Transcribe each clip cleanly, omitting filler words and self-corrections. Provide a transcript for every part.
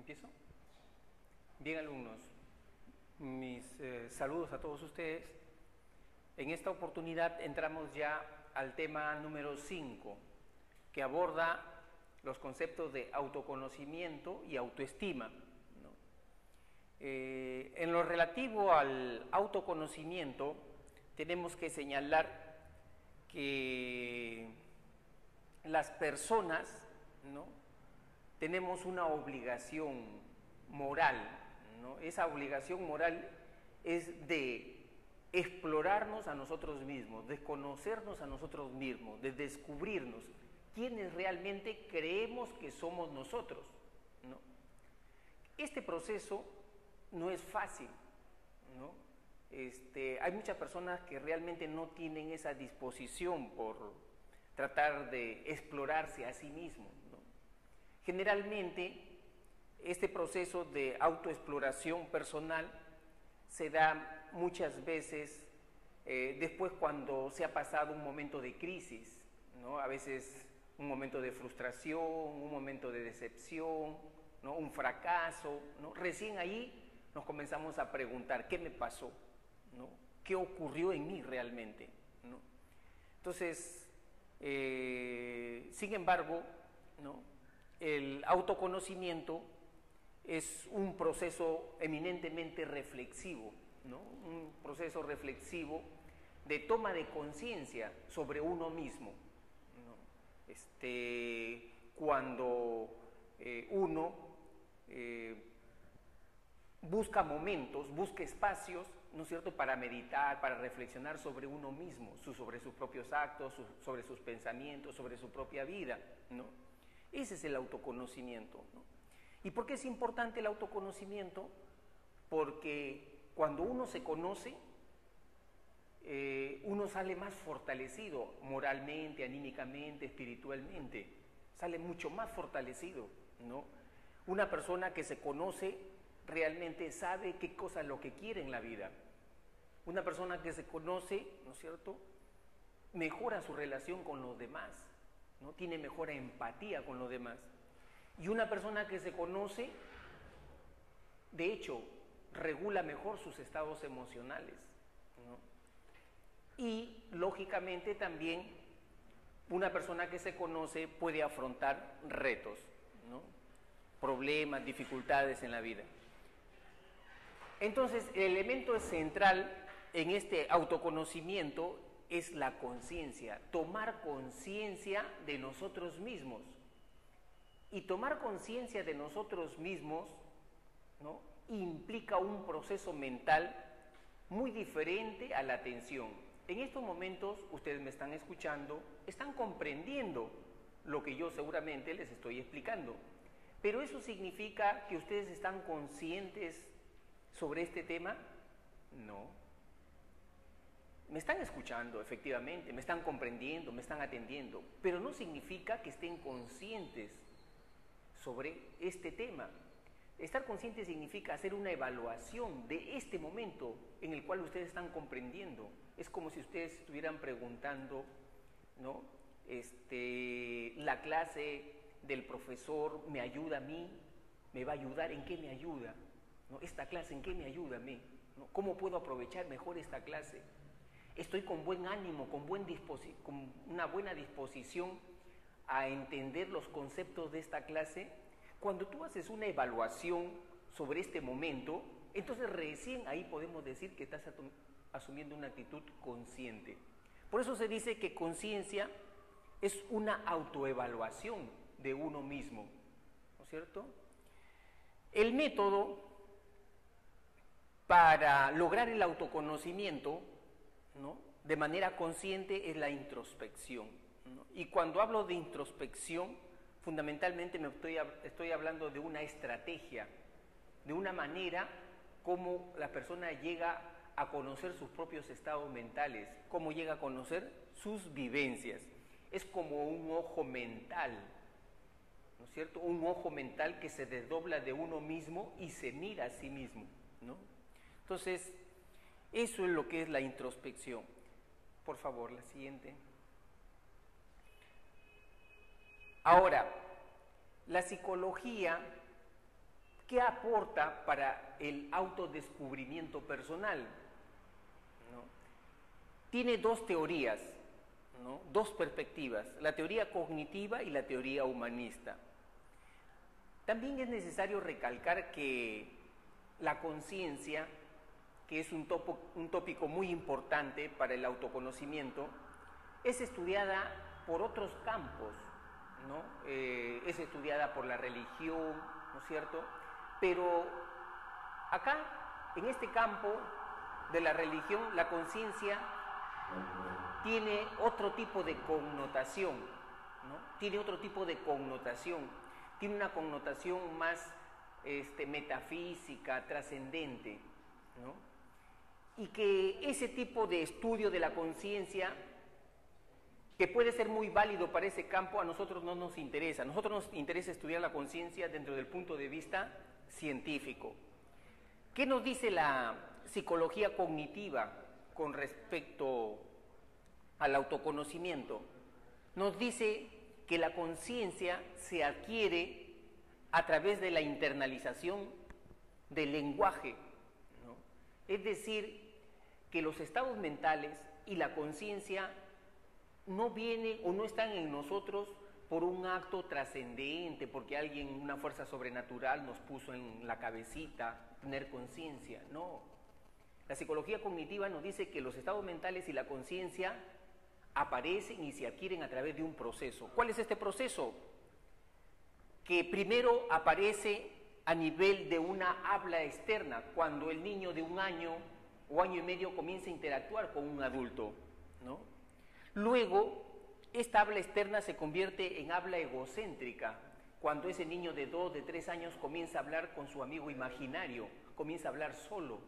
¿Empiezo? Bien, alumnos, mis saludos a todos ustedes. En esta oportunidad entramos ya al tema número 5, que aborda los conceptos de autoconocimiento y autoestima, ¿no? En lo relativo al autoconocimiento, tenemos que señalar que las personas, ¿no?, tenemos una obligación moral, ¿no? Esa obligación moral es de explorarnos a nosotros mismos, de conocernos a nosotros mismos, de descubrirnos quiénes realmente creemos que somos nosotros, ¿no? Este proceso no es fácil, ¿no? Hay muchas personas que realmente no tienen esa disposición por tratar de explorarse a sí mismos, ¿no? Generalmente, este proceso de autoexploración personal se da muchas veces después cuando se ha pasado un momento de crisis, ¿no? A veces un momento de frustración, un momento de decepción, ¿no?, un fracaso, ¿no? Recién ahí nos comenzamos a preguntar, ¿qué me pasó?, ¿no? ¿Qué ocurrió en mí realmente?, ¿no? Entonces, sin embargo, ¿no?, el autoconocimiento es un proceso eminentemente reflexivo, ¿no? Un proceso reflexivo de toma de conciencia sobre uno mismo, ¿no? Cuando uno busca momentos, busca espacios, ¿no es cierto?, para meditar, para reflexionar sobre uno mismo, sobre sus propios actos, sobre sus pensamientos, sobre su propia vida, ¿no? Ese es el autoconocimiento, ¿no? ¿Y por qué es importante el autoconocimiento? Porque cuando uno se conoce, uno sale más fortalecido moralmente, anímicamente, espiritualmente, sale mucho más fortalecido, ¿no? Una persona que se conoce realmente sabe qué cosa es lo que quiere en la vida. Una persona que se conoce, ¿no es cierto?, mejora su relación con los demás, ¿no? Tiene mejor empatía con los demás. Y una persona que se conoce, de hecho, regula mejor sus estados emocionales, ¿no? Y, lógicamente, también una persona que se conoce puede afrontar retos, ¿no?, problemas, dificultades en la vida. Entonces, el elemento central en este autoconocimiento es la conciencia, tomar conciencia de nosotros mismos. Y tomar conciencia de nosotros mismos, ¿no?, implica un proceso mental muy diferente a la atención. En estos momentos, ustedes me están escuchando, están comprendiendo lo que yo seguramente les estoy explicando. Pero ¿eso significa que ustedes están conscientes sobre este tema? No. Me están escuchando, efectivamente, me están comprendiendo, me están atendiendo, pero no significa que estén conscientes sobre este tema. Estar consciente significa hacer una evaluación de este momento en el cual ustedes están comprendiendo. Es como si ustedes estuvieran preguntando, ¿no?, la clase del profesor me ayuda a mí, me va a ayudar, ¿en qué me ayuda?, ¿no? Esta clase, ¿en qué me ayuda a mí?, ¿no? ¿Cómo puedo aprovechar mejor esta clase? Estoy con buen ánimo, con una buena disposición a entender los conceptos de esta clase. Cuando tú haces una evaluación sobre este momento, entonces recién ahí podemos decir que estás asumiendo una actitud consciente. Por eso se dice que conciencia es una autoevaluación de uno mismo, ¿no es cierto? El método para lograr el autoconocimiento, ¿no?, de manera consciente es la introspección, ¿no? Y cuando hablo de introspección, fundamentalmente estoy hablando de una estrategia, de una manera como la persona llega a conocer sus propios estados mentales, cómo llega a conocer sus vivencias. Es como un ojo mental, ¿no es cierto? Un ojo mental que se desdobla de uno mismo y se mira a sí mismo, ¿no? Entonces, eso es lo que es la introspección. Por favor, la siguiente. Ahora, la psicología ¿qué aporta para el autodescubrimiento personal? ¿No? Tiene dos teorías, ¿no? Dos perspectivas, la teoría cognitiva y la teoría humanista. También es necesario recalcar que la conciencia, que es un tópico muy importante para el autoconocimiento, es estudiada por otros campos, ¿no? Es estudiada por la religión, ¿no es cierto? Pero acá, en este campo de la religión, la conciencia tiene otro tipo de connotación, ¿no? Tiene otro tipo de connotación, tiene una connotación más metafísica, trascendente, ¿no? Y que ese tipo de estudio de la conciencia, que puede ser muy válido para ese campo, a nosotros no nos interesa. A nosotros nos interesa estudiar la conciencia dentro del punto de vista científico. ¿Qué nos dice la psicología cognitiva con respecto al autoconocimiento? Nos dice que la conciencia se adquiere a través de la internalización del lenguaje, ¿no? Es decir, que los estados mentales y la conciencia no vienen o no están en nosotros por un acto trascendente, porque alguien, una fuerza sobrenatural nos puso en la cabecita tener conciencia. No. La psicología cognitiva nos dice que los estados mentales y la conciencia aparecen y se adquieren a través de un proceso. ¿Cuál es este proceso? Que primero aparece a nivel de una habla externa, cuando el niño de 1 año o año y medio comienza a interactuar con un adulto, ¿no? Luego, esta habla externa se convierte en habla egocéntrica, cuando ese niño de 2, de 3 años comienza a hablar con su amigo imaginario, comienza a hablar solo,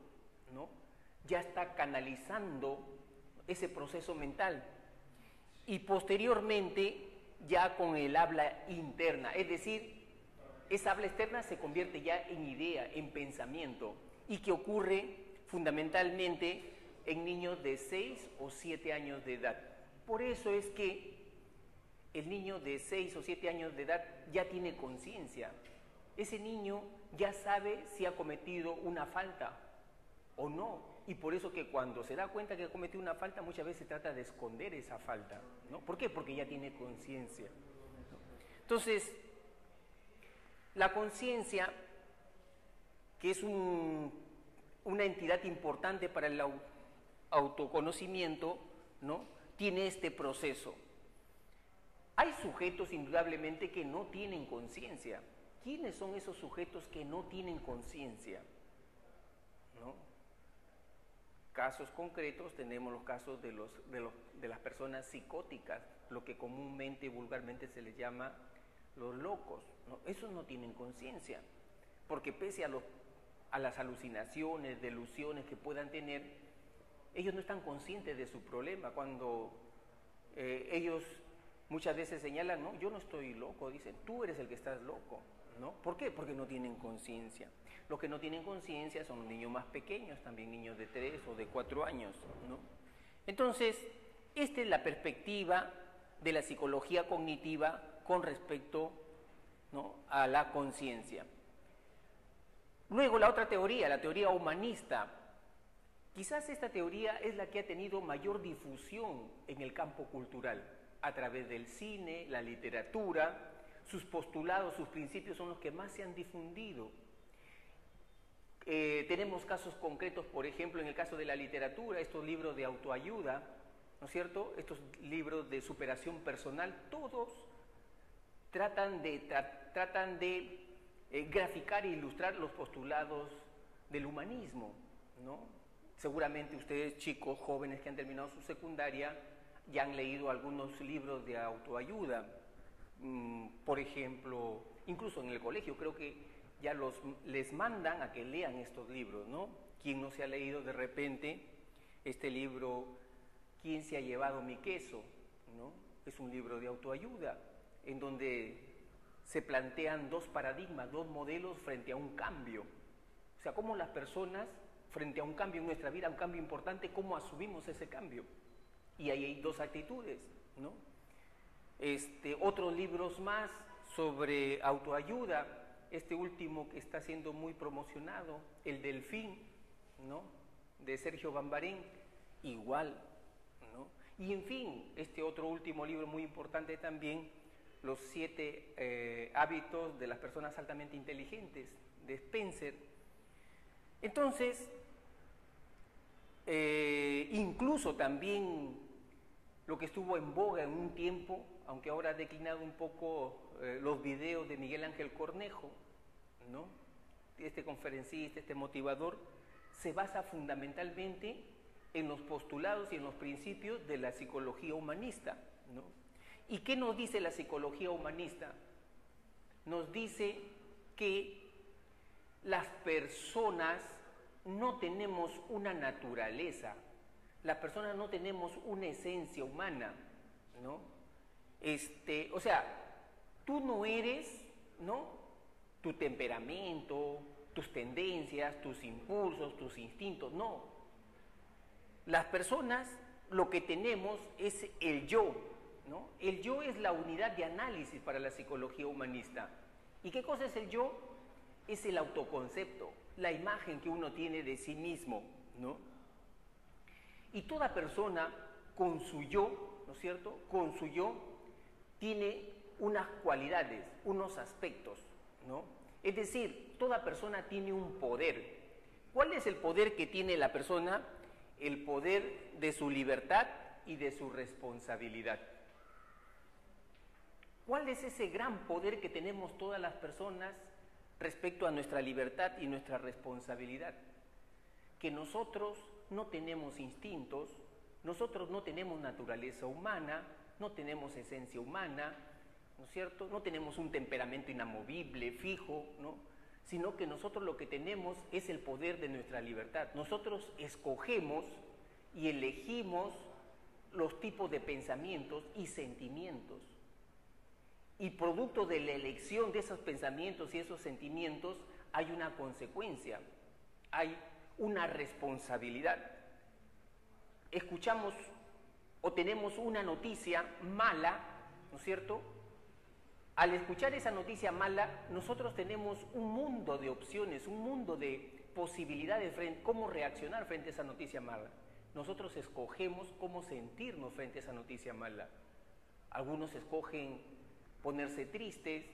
¿no? Ya está canalizando ese proceso mental. Y posteriormente, ya con el habla interna, es decir, esa habla externa se convierte ya en idea, en pensamiento, y que ocurre fundamentalmente en niños de 6 o 7 años de edad. Por eso es que el niño de 6 o 7 años de edad ya tiene conciencia. Ese niño ya sabe si ha cometido una falta o no. Y por eso que cuando se da cuenta que ha cometido una falta, muchas veces trata de esconder esa falta, ¿no? ¿Por qué? Porque ya tiene conciencia, ¿no? Entonces, la conciencia, que es una entidad importante para el autoconocimiento, ¿no?, tiene este proceso. Hay sujetos indudablemente que no tienen conciencia. ¿Quiénes son esos sujetos que no tienen conciencia? ¿No? Casos concretos, tenemos los casos de las personas psicóticas, lo que comúnmente, vulgarmente se les llama los locos, ¿no? Esos no tienen conciencia, porque pese a las alucinaciones, delusiones que puedan tener, ellos no están conscientes de su problema. Cuando ellos muchas veces señalan, no, yo no estoy loco, dicen, tú eres el que estás loco, ¿no? ¿Por qué? Porque no tienen conciencia. Los que no tienen conciencia son niños más pequeños, también niños de 3 o de 4 años, ¿no? Entonces, esta es la perspectiva de la psicología cognitiva con respecto, ¿no?, a la conciencia. Luego, la otra teoría, la teoría humanista. Quizás esta teoría es la que ha tenido mayor difusión en el campo cultural, a través del cine, la literatura. Sus postulados, sus principios son los que más se han difundido. Tenemos casos concretos, por ejemplo, en el caso de la literatura, estos libros de autoayuda, ¿no es cierto?, estos libros de superación personal, todos tratan de graficar e ilustrar los postulados del humanismo, ¿no? Seguramente ustedes, chicos, jóvenes que han terminado su secundaria, ya han leído algunos libros de autoayuda. Por ejemplo, incluso en el colegio, creo que ya les mandan a que lean estos libros, ¿no? ¿Quién no se ha leído de repente este libro, ¿Quién se ha llevado mi queso?, ¿no? Es un libro de autoayuda, en donde se plantean 2 paradigmas, 2 modelos frente a un cambio. O sea, cómo las personas, frente a un cambio en nuestra vida, un cambio importante, cómo asumimos ese cambio. Y ahí hay 2 actitudes, ¿no? Otros libros más sobre autoayuda, este último que está siendo muy promocionado, El Delfín, ¿no?, de Sergio Bambarén, igual, ¿no? Y en fin, este otro último libro muy importante también, Los 7 hábitos de las personas altamente inteligentes, de Spencer. Entonces, incluso también lo que estuvo en boga en un tiempo, aunque ahora ha declinado un poco, los videos de Miguel Ángel Cornejo, ¿no?, este conferencista, este motivador, se basa fundamentalmente en los postulados y en los principios de la psicología humanista, ¿no? ¿Y qué nos dice la psicología humanista? Nos dice que las personas no tenemos una naturaleza, las personas no tenemos una esencia humana, ¿no? O sea, tú no eres, ¿no?, tu temperamento, tus tendencias, tus impulsos, tus instintos, no. Las personas lo que tenemos es el yo, ¿no? El yo es la unidad de análisis para la psicología humanista. ¿Y qué cosa es el yo? Es el autoconcepto, la imagen que uno tiene de sí mismo, ¿no? Y toda persona con su yo, ¿no es cierto?, con su yo tiene unas cualidades, unos aspectos, ¿no? Es decir, toda persona tiene un poder. ¿Cuál es el poder que tiene la persona? El poder de su libertad y de su responsabilidad. ¿Cuál es ese gran poder que tenemos todas las personas respecto a nuestra libertad y nuestra responsabilidad? Que nosotros no tenemos instintos, nosotros no tenemos naturaleza humana, no tenemos esencia humana, ¿no es cierto? No tenemos un temperamento inamovible, fijo, ¿no? Sino que nosotros lo que tenemos es el poder de nuestra libertad. Nosotros escogemos y elegimos los tipos de pensamientos y sentimientos. Y producto de la elección de esos pensamientos y esos sentimientos hay una consecuencia, hay una responsabilidad. Escuchamos o tenemos una noticia mala, ¿no es cierto? Al escuchar esa noticia mala, nosotros tenemos un mundo de opciones, un mundo de posibilidades frente cómo reaccionar frente a esa noticia mala. Nosotros escogemos cómo sentirnos frente a esa noticia mala. Algunos escogen ponerse tristes,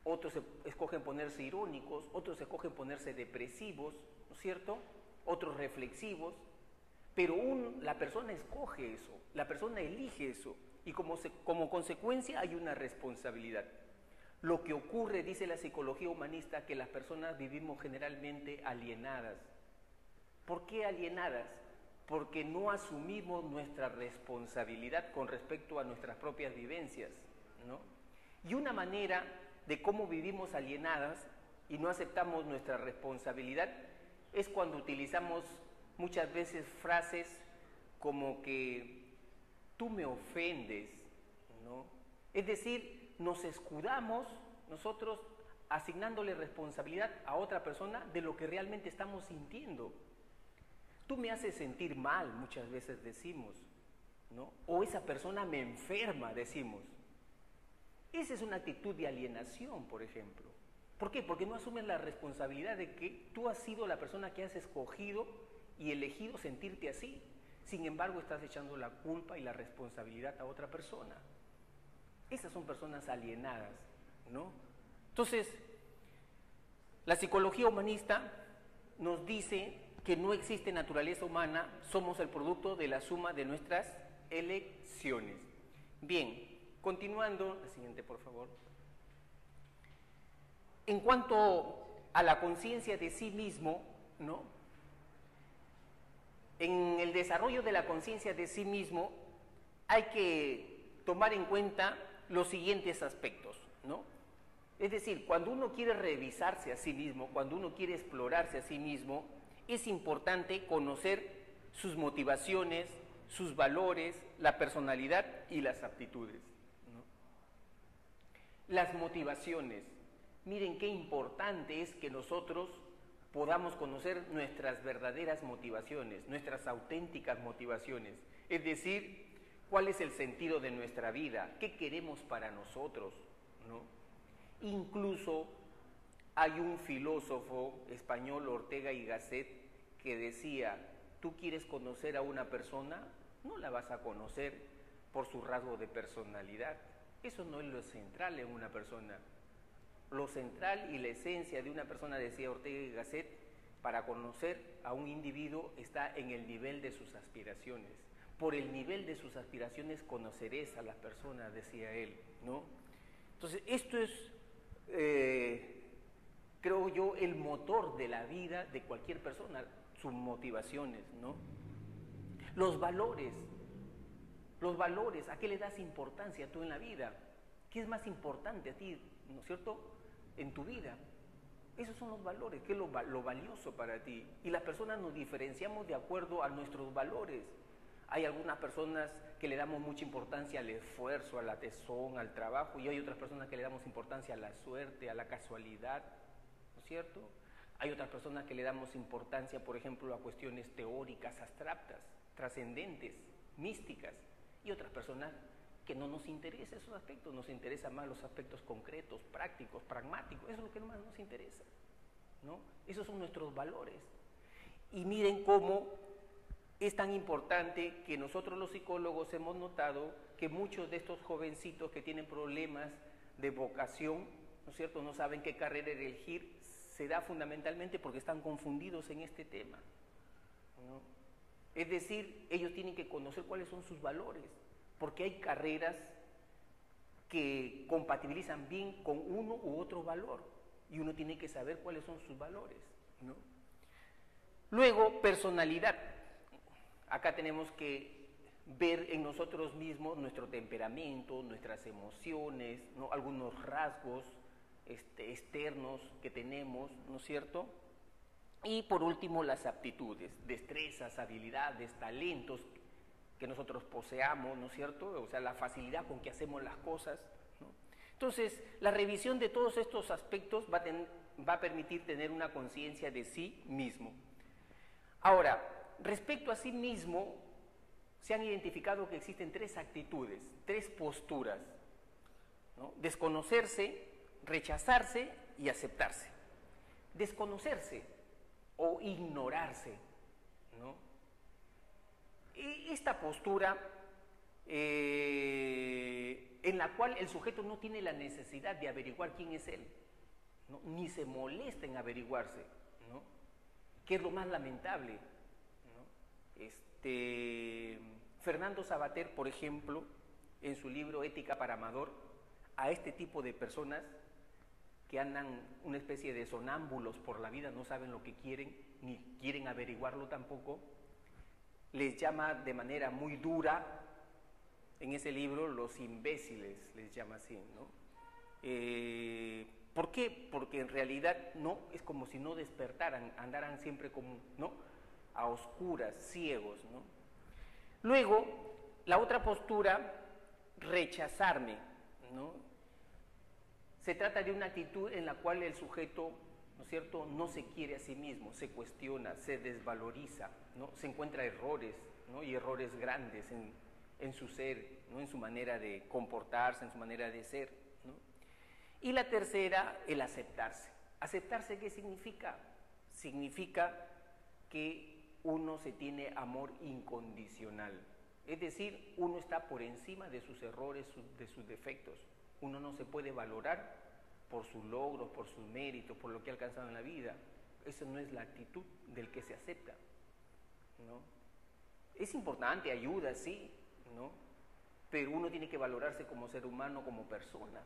otros escogen ponerse irónicos, otros escogen ponerse depresivos, ¿no es cierto?, otros reflexivos, pero la persona escoge eso, la persona elige eso, y como consecuencia hay una responsabilidad. Lo que ocurre, dice la psicología humanista, que las personas vivimos generalmente alienadas. ¿Por qué alienadas? Porque no asumimos nuestra responsabilidad con respecto a nuestras propias vivencias, ¿no? Y una manera de cómo vivimos alienadas y no aceptamos nuestra responsabilidad es cuando utilizamos muchas veces frases como que tú me ofendes, ¿no? Es decir, nos escudamos nosotros asignándole responsabilidad a otra persona de lo que realmente estamos sintiendo. Tú me haces sentir mal, muchas veces decimos, ¿no? O esa persona me enferma, decimos. Esa es una actitud de alienación, por ejemplo. ¿Por qué? Porque no asumes la responsabilidad de que tú has sido la persona que has escogido y elegido sentirte así. Sin embargo, estás echando la culpa y la responsabilidad a otra persona. Esas son personas alienadas, ¿no? Entonces, la psicología humanista nos dice que no existe naturaleza humana, somos el producto de la suma de nuestras elecciones. Bien, continuando, la siguiente, por favor. En cuanto a la conciencia de sí mismo, ¿no? En el desarrollo de la conciencia de sí mismo hay que tomar en cuenta los siguientes aspectos, ¿no? Es decir, cuando uno quiere revisarse a sí mismo, cuando uno quiere explorarse a sí mismo, es importante conocer sus motivaciones, sus valores, la personalidad y las aptitudes, ¿no? Las motivaciones. Miren qué importante es que nosotros podamos conocer nuestras verdaderas motivaciones, nuestras auténticas motivaciones. Es decir, cuál es el sentido de nuestra vida, qué queremos para nosotros, ¿no? Incluso Hay un filósofo español, Ortega y Gasset, que decía, tú quieres conocer a una persona, no la vas a conocer por su rasgo de personalidad. Eso no es lo central en una persona. Lo central y la esencia de una persona, decía Ortega y Gasset, para conocer a un individuo está en el nivel de sus aspiraciones. Por el nivel de sus aspiraciones conocerás a las personas, decía él, ¿no? Entonces, esto es, creo yo, el motor de la vida de cualquier persona, sus motivaciones, ¿no? Los valores, ¿a qué le das importancia tú en la vida? ¿Qué es más importante a ti, ¿no es cierto?, en tu vida? Esos son los valores, ¿qué es lo valioso para ti? Y las personas nos diferenciamos de acuerdo a nuestros valores. Hay algunas personas que le damos mucha importancia al esfuerzo, a la tesón, al trabajo, y hay otras personas que le damos importancia a la suerte, a la casualidad, ¿no es cierto? Hay otras personas que le damos importancia, por ejemplo, a cuestiones teóricas, abstractas, trascendentes, místicas, y otras personas que no nos interesan esos aspectos, nos interesan más los aspectos concretos, prácticos, pragmáticos, eso es lo que más nos interesa, ¿no? Esos son nuestros valores. Y miren cómo es tan importante que nosotros los psicólogos hemos notado que muchos de estos jovencitos que tienen problemas de vocación, ¿no es cierto?, no saben qué carrera elegir, se da fundamentalmente porque están confundidos en este tema, ¿no? Es decir, ellos tienen que conocer cuáles son sus valores, porque hay carreras que compatibilizan bien con uno u otro valor, y uno tiene que saber cuáles son sus valores, ¿no? Luego, personalidad. Acá tenemos que ver en nosotros mismos nuestro temperamento, nuestras emociones, ¿no?, algunos rasgos externos que tenemos, ¿no es cierto? Y por último, las aptitudes, destrezas, habilidades, talentos que nosotros poseamos, ¿no es cierto? O sea, la facilidad con que hacemos las cosas, ¿no? Entonces, la revisión de todos estos aspectos va a permitir tener una conciencia de sí mismo. Ahora, respecto a sí mismo, se han identificado que existen tres actitudes, tres posturas, ¿no? Desconocerse, rechazarse y aceptarse. Desconocerse o ignorarse, ¿no? Y esta postura en la cual el sujeto no tiene la necesidad de averiguar quién es él, ¿no?, ni se molesta en averiguarse, ¿no?, que es lo más lamentable, ¿no? Fernando Savater, por ejemplo, en su libro Ética para Amador, a este tipo de personas que andan una especie de sonámbulos por la vida, no saben lo que quieren, ni quieren averiguarlo tampoco, les llama de manera muy dura, en ese libro, los imbéciles, les llama así, ¿no? ¿Por qué? Porque en realidad no, es como si no despertaran, andaran siempre como, ¿no?, a oscuras, ciegos, ¿no? Luego, la otra postura, rechazarme, ¿no? Se trata de una actitud en la cual el sujeto, ¿no es cierto?, no se quiere a sí mismo, se cuestiona, se desvaloriza, ¿no?, se encuentra errores, ¿no?, y errores grandes en su ser, ¿no?, en su manera de comportarse, en su manera de ser, ¿no? Y la tercera, el aceptarse. ¿Aceptarse qué significa? Significa que uno se tiene amor incondicional, es decir, uno está por encima de sus errores, de sus defectos. Uno no se puede valorar por sus logros, por sus méritos, por lo que ha alcanzado en la vida. Esa no es la actitud del que se acepta, ¿no? Es importante, ayuda, sí, ¿no?, pero uno tiene que valorarse como ser humano, como persona,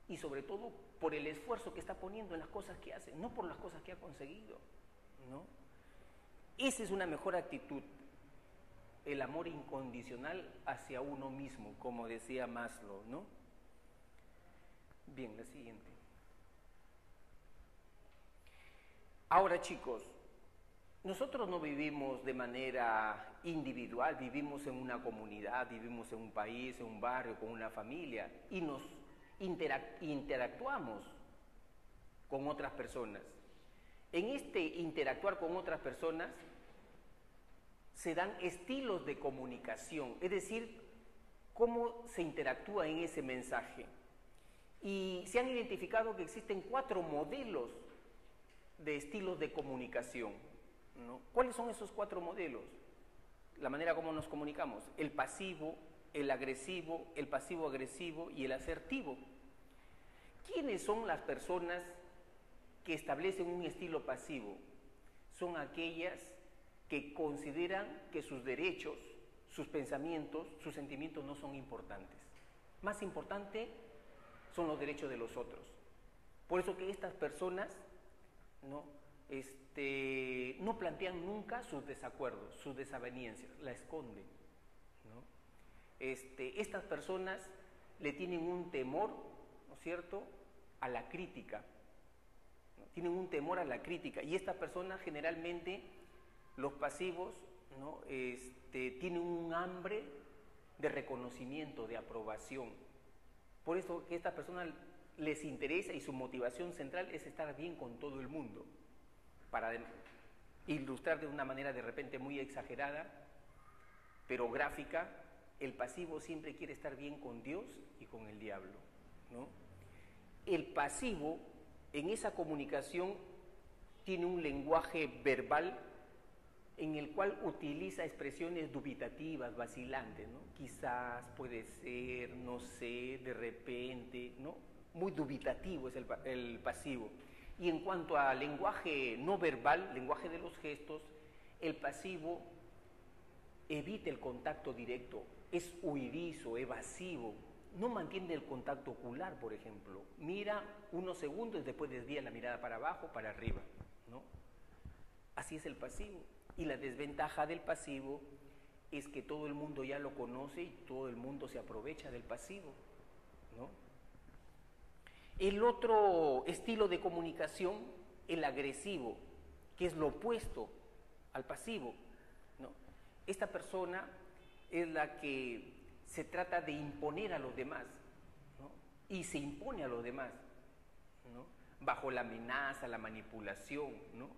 y sobre todo por el esfuerzo que está poniendo en las cosas que hace, no por las cosas que ha conseguido, ¿no? Esa es una mejor actitud, el amor incondicional hacia uno mismo, como decía Maslow, ¿no? Bien, la siguiente. Ahora, chicos, nosotros no vivimos de manera individual, vivimos en una comunidad, vivimos en un país, en un barrio, con una familia, y nos interactuamos con otras personas. En este interactuar con otras personas se dan estilos de comunicación, es decir, cómo se interactúa en ese mensaje. Y se han identificado que existen 4 modelos de estilos de comunicación, ¿no? ¿Cuáles son esos 4 modelos? La manera como nos comunicamos: el pasivo, el agresivo, el pasivo-agresivo y el asertivo. ¿Quiénes son las personas que establecen un estilo pasivo? Son aquellas que consideran que sus derechos, sus pensamientos, sus sentimientos no son importantes. Más importante son los derechos de los otros. Por eso que estas personas no plantean nunca sus desacuerdos, sus desavenencias, la esconden, ¿no? Estas personas le tienen un temor, ¿no es cierto?, a la crítica, ¿no? Tienen un temor a la crítica, y estas personas generalmente, los pasivos, ¿no?, tienen un hambre de reconocimiento, de aprobación. Por eso que a estas personas les interesa, y su motivación central es estar bien con todo el mundo. Para ilustrar de una manera de repente muy exagerada, pero gráfica, el pasivo siempre quiere estar bien con Dios y con el diablo, ¿no? El pasivo, en esa comunicación, tiene un lenguaje verbal en el cual utiliza expresiones dubitativas, vacilantes, ¿no? Quizás, puede ser, no sé, de repente, ¿no? Muy dubitativo es el pasivo. Y en cuanto a lenguaje no verbal, lenguaje de los gestos, el pasivo evita el contacto directo, es huidizo, evasivo, no mantiene el contacto ocular, por ejemplo. Mira unos segundos y después desvía la mirada para abajo, para arriba, ¿no? Así es el pasivo. Y la desventaja del pasivo es que todo el mundo ya lo conoce y todo el mundo se aprovecha del pasivo, ¿no? El otro estilo de comunicación, el agresivo, que es lo opuesto al pasivo, ¿no? Esta persona es la que se trata de imponer a los demás, ¿no? Y se impone a los demás, ¿no?, bajo la amenaza, la manipulación, ¿no?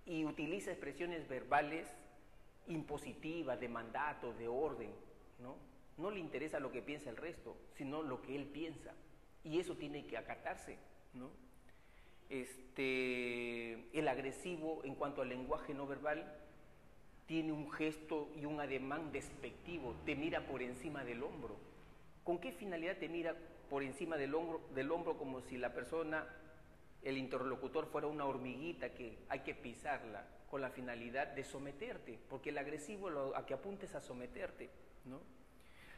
Y utiliza expresiones verbales impositivas, de mandato, de orden, ¿no? No le interesa lo que piensa el resto, sino lo que él piensa. Y eso tiene que acatarse, ¿no? El agresivo, en cuanto al lenguaje no verbal, tiene un gesto y un ademán despectivo, te mira por encima del hombro. ¿Con qué finalidad te mira por encima del hombro, como si la persona, el interlocutor, fuera una hormiguita que hay que pisarla, con la finalidad de someterte? Porque el agresivo a que apunta es a someterte, ¿no?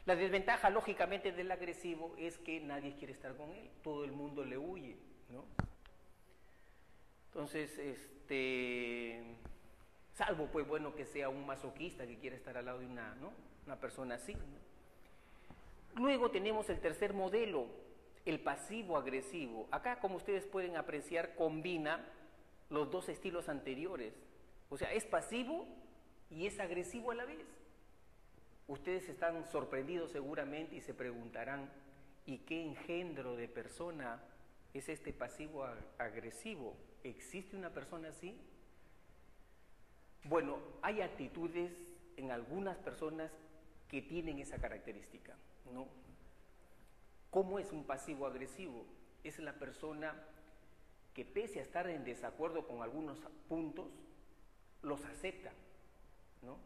La desventaja, lógicamente, del agresivo es que nadie quiere estar con él, todo el mundo le huye, ¿no? Entonces, salvo, pues, bueno, que sea un masoquista que quiera estar al lado de una persona así, ¿no? Luego tenemos el tercer modelo, el pasivo-agresivo. Acá, como ustedes pueden apreciar, combina los dos estilos anteriores. O sea, es pasivo y es agresivo a la vez. Ustedes están sorprendidos seguramente y se preguntarán, ¿y qué engendro de persona es este pasivo-agresivo? ¿Existe una persona así? Bueno, hay actitudes en algunas personas que tienen esa característica, ¿no? ¿Cómo es un pasivo-agresivo? Es la persona que, pese a estar en desacuerdo con algunos puntos, los acepta, ¿no?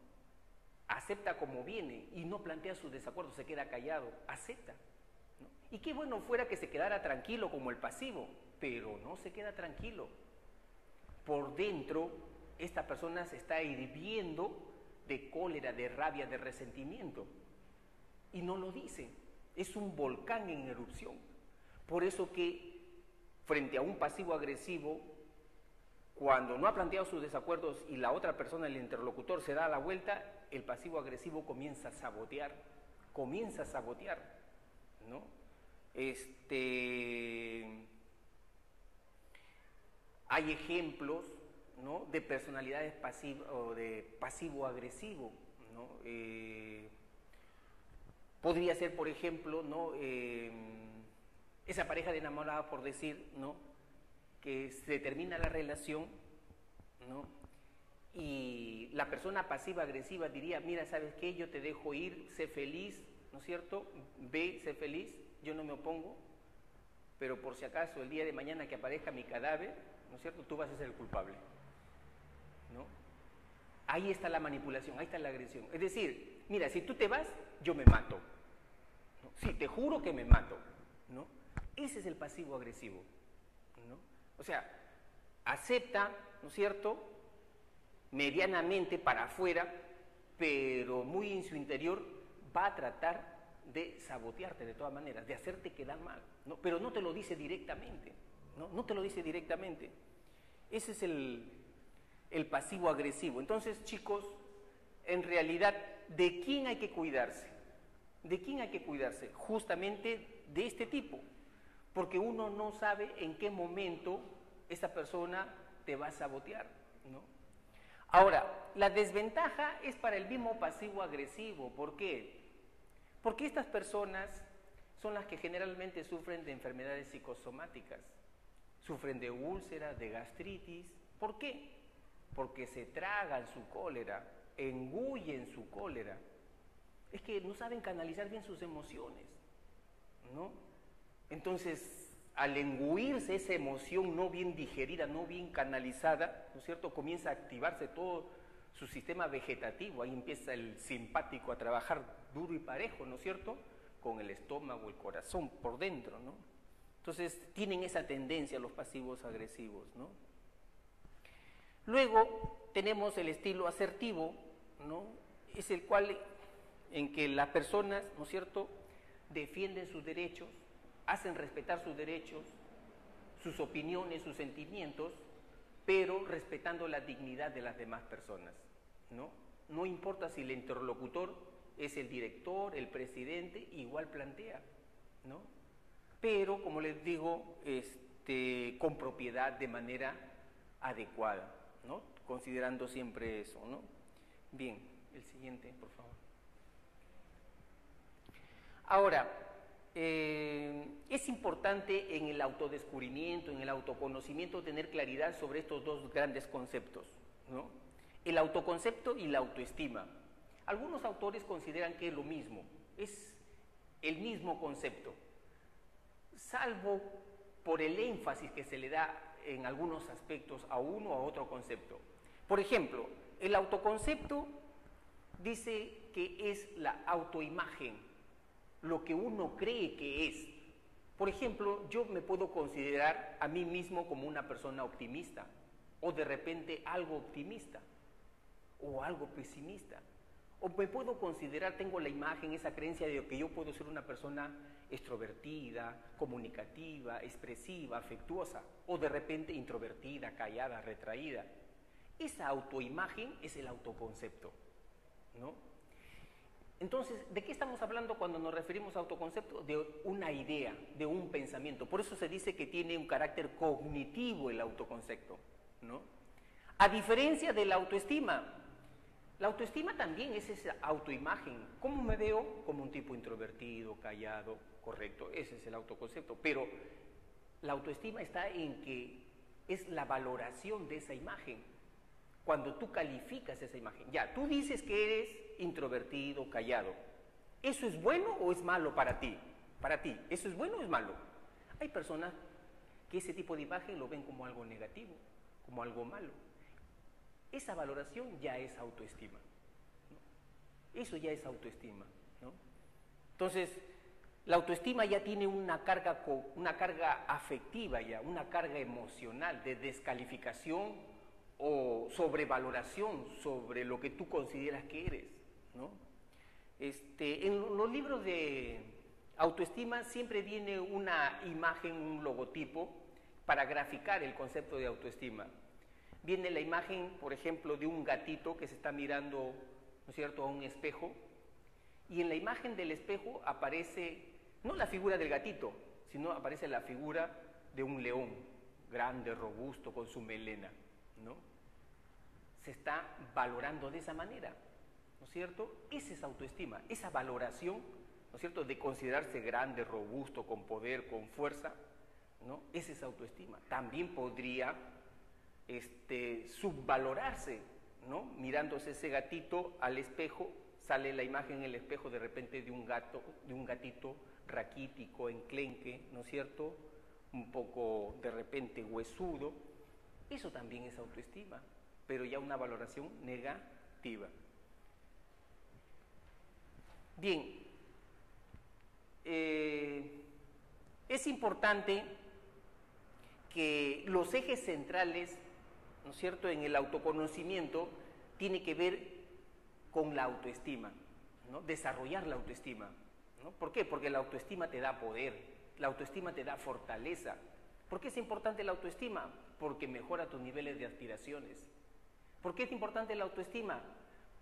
Acepta como viene y no plantea sus desacuerdos, se queda callado, acepta, ¿no? Y qué bueno fuera que se quedara tranquilo como el pasivo, pero no se queda tranquilo. Por dentro, esta persona se está hirviendo de cólera, de rabia, de resentimiento, y no lo dice. Es un volcán en erupción. Por eso que, frente a un pasivo agresivo, cuando no ha planteado sus desacuerdos y la otra persona, el interlocutor, se da la vuelta, el pasivo agresivo comienza a sabotear, ¿no? Hay ejemplos, ¿no?, de personalidades o de pasivo-agresivo, ¿no? Podría ser, por ejemplo, ¿no?, esa pareja de enamorados, por decir, ¿no?, que se termina la relación, ¿no?, y la persona pasiva-agresiva diría, mira, ¿sabes qué? Yo te dejo ir, sé feliz, ¿no es cierto? Ve, sé feliz, yo no me opongo, pero por si acaso el día de mañana que aparezca mi cadáver, ¿no es cierto? Tú vas a ser el culpable, ¿no? Ahí está la manipulación, ahí está la agresión. Es decir, mira, si tú te vas, yo me mato, ¿no? Sí, te juro que me mato, ¿no? Ese es el pasivo agresivo, ¿no? O sea, acepta, ¿no es cierto?, medianamente para afuera, pero muy en su interior va a tratar de sabotearte de todas maneras, de hacerte quedar mal, ¿no? Pero no te lo dice directamente, ¿no? No te lo dice directamente. Ese es el pasivo agresivo. Entonces, chicos, en realidad, ¿de quién hay que cuidarse? ¿De quién hay que cuidarse? Justamente de este tipo, porque uno no sabe en qué momento esa persona te va a sabotear, ¿no? Ahora, la desventaja es para el mismo pasivo agresivo. ¿Por qué? Porque estas personas son las que generalmente sufren de enfermedades psicosomáticas, sufren de úlceras, de gastritis. ¿Por qué? Porque se tragan su cólera, engullen su cólera. Es que no saben canalizar bien sus emociones, ¿no? Entonces, al engulirse esa emoción no bien digerida, no bien canalizada, ¿no es cierto?, comienza a activarse todo su sistema vegetativo, ahí empieza el simpático a trabajar duro y parejo, ¿no es cierto?, con el estómago, el corazón por dentro, ¿no? Entonces, tienen esa tendencia los pasivos agresivos, ¿no? Luego tenemos el estilo asertivo, ¿no? Es el cual en que las personas, ¿no es cierto?, defienden sus derechos, hacen respetar sus derechos, sus opiniones, sus sentimientos, pero respetando la dignidad de las demás personas, ¿no? No importa si el interlocutor es el director, el presidente, igual plantea, ¿no? Pero, como les digo, con propiedad, de manera adecuada, ¿no? Considerando siempre eso, ¿no? Bien, el siguiente, por favor. Ahora, es importante en el autodescubrimiento, en el autoconocimiento, tener claridad sobre estos dos grandes conceptos, ¿no? El autoconcepto y la autoestima. Algunos autores consideran que es lo mismo, es el mismo concepto, salvo por el énfasis que se le da en algunos aspectos a uno o a otro concepto. Por ejemplo, el autoconcepto dice que es la autoimagen, lo que uno cree que es. Por ejemplo, yo me puedo considerar a mí mismo como una persona optimista, o de repente algo optimista, o algo pesimista. O me puedo considerar, tengo la imagen, esa creencia de que yo puedo ser una persona extrovertida, comunicativa, expresiva, afectuosa, o de repente introvertida, callada, retraída. Esa autoimagen es el autoconcepto, ¿no? Entonces, ¿de qué estamos hablando cuando nos referimos a autoconcepto? De una idea, de un pensamiento. Por eso se dice que tiene un carácter cognitivo el autoconcepto, ¿no? A diferencia de la autoestima. La autoestima también es esa autoimagen. ¿Cómo me veo? Como un tipo introvertido, callado, correcto. Ese es el autoconcepto. Pero la autoestima está en que es la valoración de esa imagen. Cuando tú calificas esa imagen. Ya, tú dices que eres introvertido, callado. ¿Eso es bueno o es malo para ti? Para ti, ¿eso es bueno o es malo? Hay personas que ese tipo de imagen lo ven como algo negativo, como algo malo. Esa valoración ya es autoestima, ¿no? Eso ya es autoestima, ¿no? Entonces, la autoestima ya tiene una carga afectiva ya, una carga emocional de descalificación o sobrevaloración sobre lo que tú consideras que eres, ¿no? En los libros de autoestima siempre viene una imagen, un logotipo para graficar el concepto de autoestima. Viene la imagen, por ejemplo, de un gatito que se está mirando, ¿no es cierto?, a un espejo, y en la imagen del espejo aparece no la figura del gatito, sino aparece la figura de un león, grande, robusto, con su melena, ¿no? Se está valorando de esa manera, ¿no es cierto? Esa es autoestima, esa valoración, ¿no es cierto?, de considerarse grande, robusto, con poder, con fuerza, ¿no? Esa es autoestima. También podría subvalorarse, ¿no? Mirándose ese gatito al espejo, sale la imagen en el espejo de repente de un gatito raquítico, enclenque, ¿no es cierto?, un poco de repente huesudo, Eso también es autoestima, pero ya una valoración negativa. Bien, es importante que los ejes centrales, ¿no es cierto?, en el autoconocimiento tiene que ver con la autoestima, ¿no? Desarrollar la autoestima, ¿no? ¿Por qué? Porque la autoestima te da poder, la autoestima te da fortaleza. ¿Por qué es importante la autoestima? Porque mejora tus niveles de aspiraciones. ¿Por qué es importante la autoestima?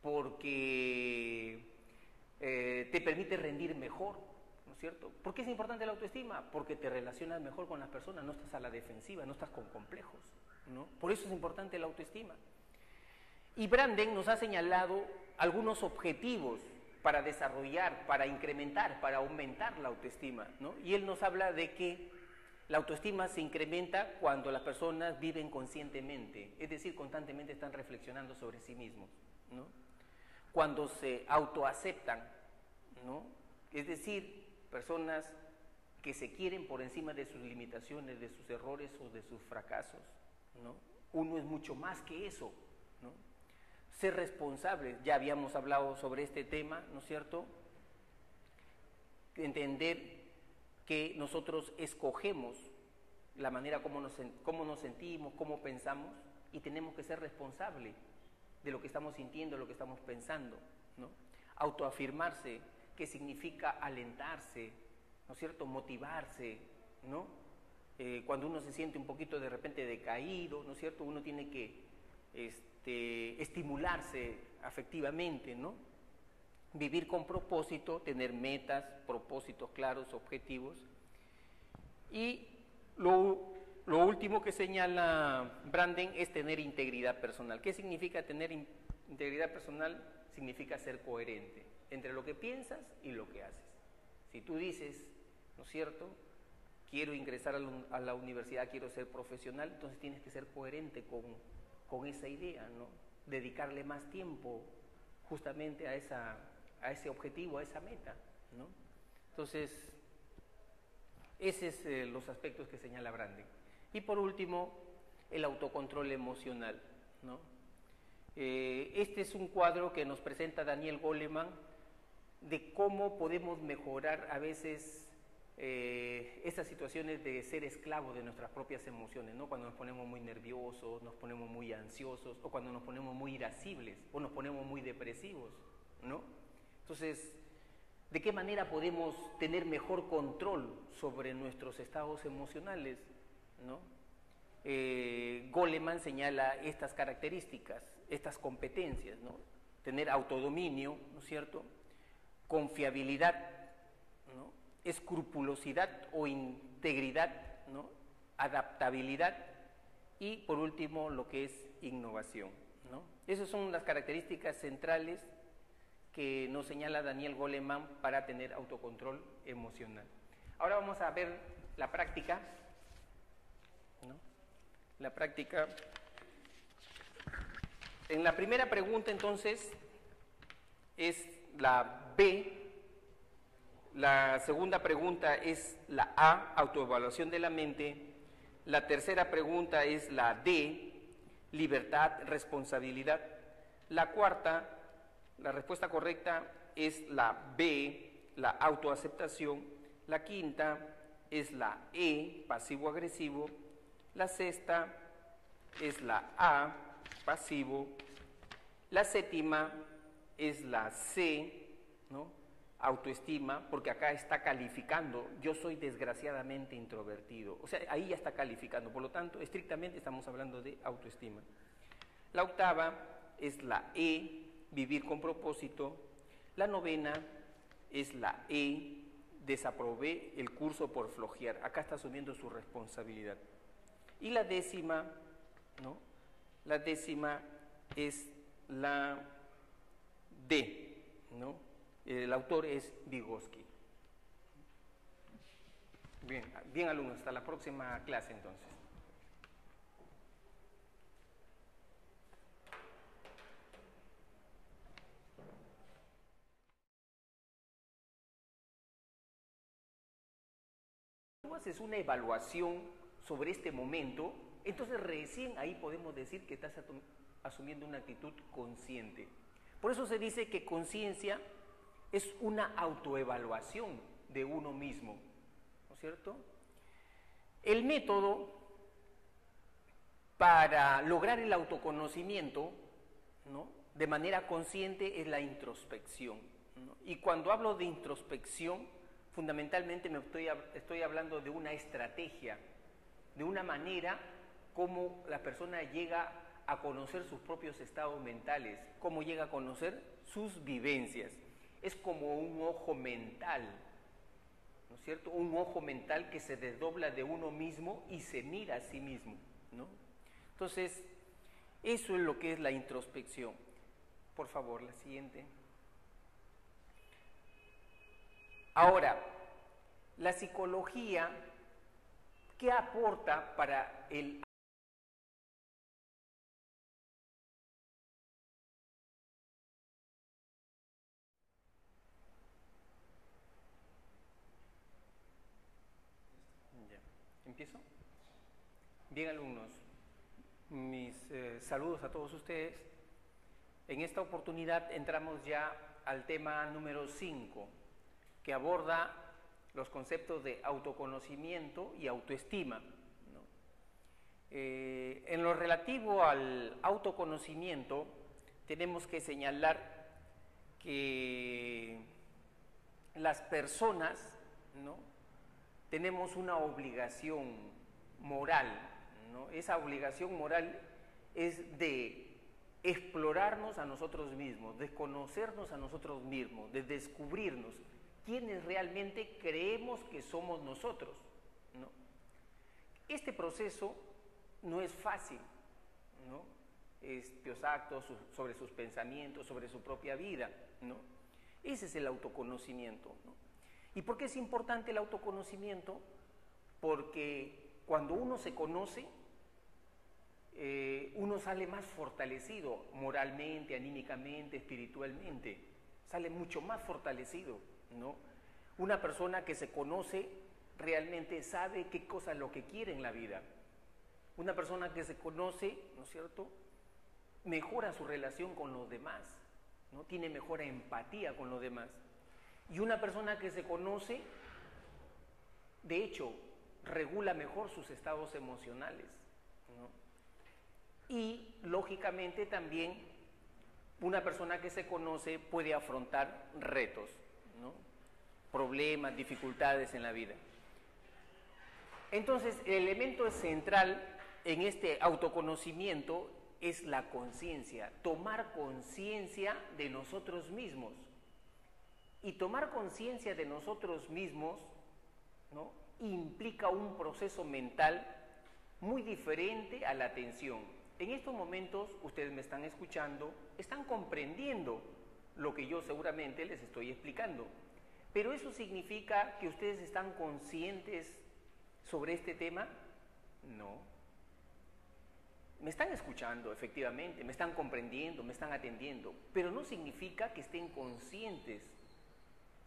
Porque te permite rendir mejor, ¿no es cierto? ¿Por qué es importante la autoestima? Porque te relacionas mejor con las personas, no estás a la defensiva, no estás con complejos, ¿no? Por eso es importante la autoestima. Y Branden nos ha señalado algunos objetivos para desarrollar, para incrementar, para aumentar la autoestima, ¿no? Y él nos habla de que la autoestima se incrementa cuando las personas viven conscientemente, es decir, constantemente están reflexionando sobre sí mismos, ¿no? Cuando se autoaceptan, ¿no? Es decir, personas que se quieren por encima de sus limitaciones, de sus errores o de sus fracasos, ¿no? Uno es mucho más que eso, ¿no? Ser responsable, ya habíamos hablado sobre este tema, ¿no es cierto? Entender que nosotros escogemos la manera como nos sentimos, cómo pensamos, y tenemos que ser responsables de lo que estamos sintiendo, de lo que estamos pensando, ¿no? Autoafirmarse, que significa alentarse, ¿no es cierto?, motivarse, ¿no? Cuando uno se siente un poquito de repente decaído, ¿no es cierto?, uno tiene que estimularse afectivamente, ¿no? Vivir con propósito, tener metas, propósitos claros, objetivos. Y lo último que señala Branden es tener integridad personal. ¿Qué significa tener integridad personal? Significa ser coherente entre lo que piensas y lo que haces. Si tú dices, ¿no es cierto?, quiero ingresar a la universidad, quiero ser profesional, entonces tienes que ser coherente con esa idea, ¿no? Dedicarle más tiempo justamente a ese objetivo, a esa meta, ¿no? Entonces, esos es los aspectos que señala Branden. Y por último, el autocontrol emocional, ¿no? Este es un cuadro que nos presenta Daniel Goleman de cómo podemos mejorar a veces estas situaciones de ser esclavos de nuestras propias emociones, ¿no? Cuando nos ponemos muy nerviosos, nos ponemos muy ansiosos, o cuando nos ponemos muy irascibles, o nos ponemos muy depresivos, ¿no? Entonces, ¿de qué manera podemos tener mejor control sobre nuestros estados emocionales, ¿no? Goleman señala estas características, estas competencias, ¿no? Tener autodominio, ¿no es cierto?, confiabilidad, ¿no?, escrupulosidad o integridad, ¿no?, adaptabilidad y por último lo que es innovación, ¿no? Esas son las características centrales que nos señala Daniel Goleman para tener autocontrol emocional. Ahora vamos a ver la práctica, ¿no? La práctica. En la primera pregunta entonces es la B. La segunda pregunta es la A, autoevaluación de la mente. La tercera pregunta es la D, libertad, responsabilidad. La cuarta, la respuesta correcta es la B, la autoaceptación. La quinta es la E, pasivo-agresivo. La sexta es la A, pasivo. La séptima es la C, ¿no?, autoestima, porque acá está calificando, yo soy desgraciadamente introvertido, o sea, ahí ya está calificando, por lo tanto, estrictamente estamos hablando de autoestima. La octava es la E, vivir con propósito. La novena es la E, desaprobé el curso por flojear, acá está asumiendo su responsabilidad. Y la décima, ¿no?, la décima es la D, ¿no? El autor es Vygotsky. Bien alumnos, hasta la próxima clase entonces. Tú haces una evaluación sobre este momento Entonces recién ahí podemos decir que estás asumiendo una actitud consciente. Por eso se dice que conciencia es una autoevaluación de uno mismo, ¿no es cierto? El método para lograr el autoconocimiento, ¿no?, de manera consciente es la introspección, ¿no? Y cuando hablo de introspección, fundamentalmente estoy hablando de una estrategia, de una manera como la persona llega a conocer sus propios estados mentales, cómo llega a conocer sus vivencias. Es como un ojo mental, ¿no es cierto? Un ojo mental que se desdobla de uno mismo y se mira a sí mismo, ¿no? Entonces, eso es lo que es la introspección. Por favor, la siguiente. Ahora, la psicología, ¿qué aporta para el Ya. ¿Empiezo? Bien, alumnos, mis saludos a todos ustedes. En esta oportunidad entramos ya al tema número 5, que aborda los conceptos de autoconocimiento y autoestima, ¿no? En lo relativo al autoconocimiento, tenemos que señalar que las personas, ¿no?, tenemos una obligación moral, ¿no? Esa obligación moral es de explorarnos a nosotros mismos, de conocernos a nosotros mismos, de descubrirnos quiénes realmente creemos que somos nosotros, ¿no? Este proceso no es fácil, ¿no? Es exacto sobre sus pensamientos, sobre su propia vida, ¿no? Ese es el autoconocimiento, ¿no? ¿Y por qué es importante el autoconocimiento? Porque cuando uno se conoce, uno sale más fortalecido moralmente, anímicamente, espiritualmente, sale mucho más fortalecido, ¿no? Una persona que se conoce realmente sabe qué cosa es lo que quiere en la vida. Una persona que se conoce, ¿no es cierto?, mejora su relación con los demás, ¿no? Tiene mejor empatía con los demás. Y una persona que se conoce, de hecho, regula mejor sus estados emocionales, ¿no? Y, lógicamente, también una persona que se conoce puede afrontar retos, ¿no?, problemas, dificultades en la vida. Entonces, el elemento central en este autoconocimiento es la conciencia, tomar conciencia de nosotros mismos. Y tomar conciencia de nosotros mismos, ¿no?, implica un proceso mental muy diferente a la atención. En estos momentos, ustedes me están escuchando, están comprendiendo lo que yo seguramente les estoy explicando. Pero ¿eso significa que ustedes están conscientes sobre este tema? No. Me están escuchando, efectivamente, me están comprendiendo, me están atendiendo, pero no significa que estén conscientes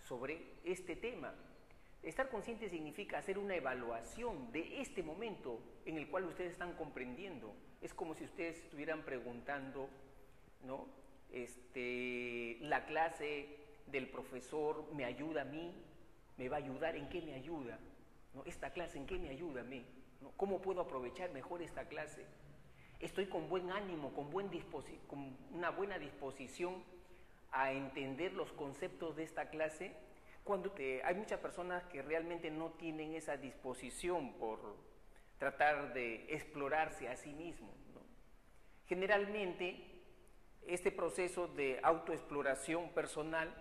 sobre este tema. Estar consciente significa hacer una evaluación de este momento en el cual ustedes están comprendiendo. Es como si ustedes estuvieran preguntando, ¿no?, la clase del profesor me ayuda a mí, me va a ayudar, ¿en qué me ayuda? ¿No? ¿Esta clase en qué me ayuda a mí? ¿No? ¿Cómo puedo aprovechar mejor esta clase? Estoy con buen ánimo, con una buena disposición a entender los conceptos de esta clase. Cuando hay muchas personas que realmente no tienen esa disposición por tratar de explorarse a sí mismos, ¿no? Generalmente, este proceso de autoexploración personal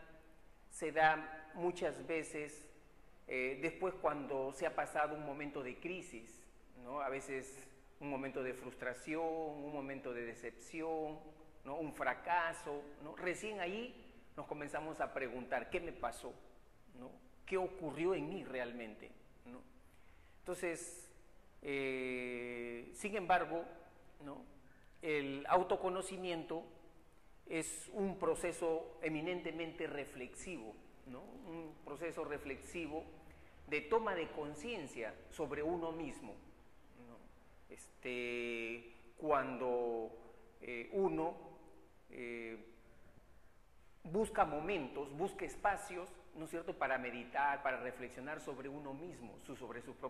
se da muchas veces después cuando se ha pasado un momento de crisis, ¿no? A veces un momento de frustración, un momento de decepción, ¿no?, un fracaso, ¿no? Recién ahí nos comenzamos a preguntar, ¿qué me pasó? ¿No? ¿Qué ocurrió en mí realmente? ¿No? Entonces, sin embargo, ¿no?, el autoconocimiento es un proceso eminentemente reflexivo, ¿no?, un proceso reflexivo de toma de conciencia sobre uno mismo, ¿no? Cuando uno busca momentos, busca espacios, ¿no es cierto?, para meditar, para reflexionar sobre uno mismo, sobre su propio